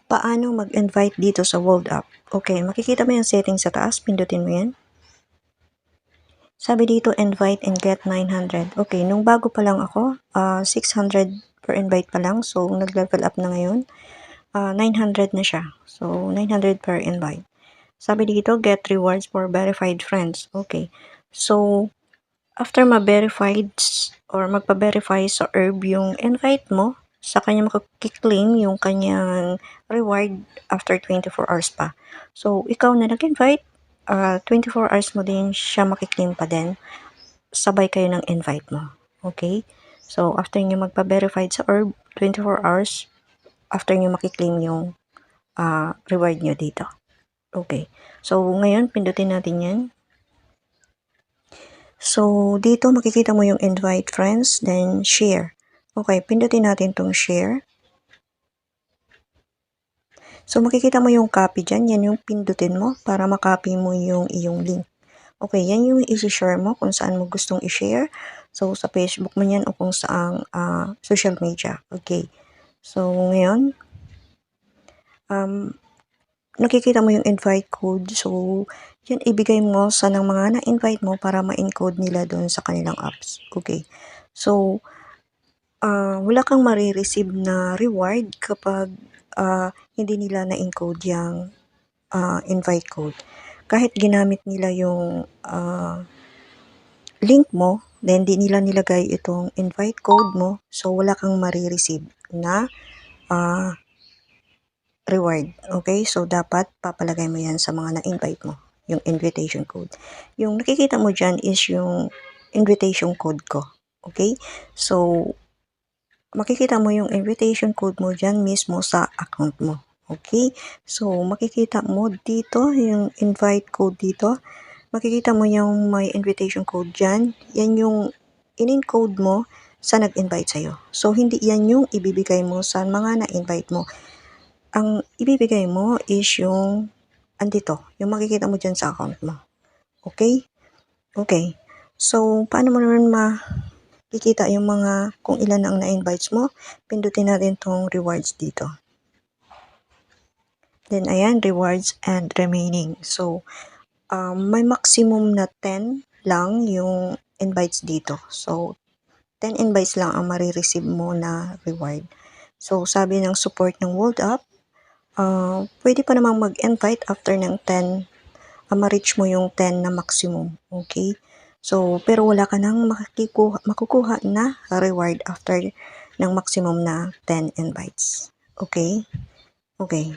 Paano mag-invite dito sa World App? Okay, makikita mo yung settings sa taas, pindutin mo yan. Sabi dito, invite and get 900. Okay, nung bago pa lang ako, 600 per invite pa lang. So, nag-level up na ngayon. 900 na siya. So, 900 per invite. Sabi dito, get rewards for verified friends. Okay. So, after ma-verified or magpa-verify sa herb yung invite mo, sa kanya makikiclaim yung kanyang reward after 24 hours pa. So, ikaw na nag-invite, 24 hours mo din siya makiclaim pa din. Sabay kayo ng invite mo. Okay? So, after nyo magpa-verified sa herb, 24 hours, after nyo makiclaim yung reward nyo dito. Okay. So, ngayon, pindutin natin yan. So, dito makikita mo yung invite friends, then share. Okay, pindutin natin tong share. So, makikita mo yung copy dyan. Yan yung pindutin mo para makopy mo yung iyong link. Okay, yan yung i-share mo kung saan mo gustong i-share. So, sa Facebook mo yan o kung saang social media. Okay. So, ngayon, nakikita mo yung invite code. So, yan ibigay mo sa ng mga na-invite mo para ma-encode nila doon sa kanilang apps. Okay. So, wala kang marireceive na reward kapag hindi nila na-encode yung invite code. Kahit ginamit nila yung link mo, then di nila nilagay itong invite code mo, so wala kang marireceive na reward. Okay? So, dapat papalagay mo yan sa mga na-invite mo, yung invitation code. Yung nakikita mo dyan is yung invitation code ko. Okay? So, makikita mo yung invitation code mo dyan mismo sa account mo. Okay? So, makikita mo dito, yung invite code dito. Makikita mo yung may invitation code dyan. Yan yung in-encode mo sa nag-invite sa'yo. So, hindi yan yung ibibigay mo sa mga na-invite mo. Ang ibibigay mo is yung andito, yung makikita mo dyan sa account mo. Okay? Okay. So, paano mo naman makikita yung mga kung ilan ang na-invites mo? Pindutin natin tong rewards dito. Then, ayan, rewards and remaining. So, may maximum na 10 lang yung invites dito. So, 10 invites lang ang marireceive mo na reward. So, sabi ng support ng World App, pwede pa namang mag-invite after ng 10, ma-reach mo yung 10 na maximum. Okay? So, pero wala ka nang makukuha na reward after ng maximum na 10 invites. Okay? Okay.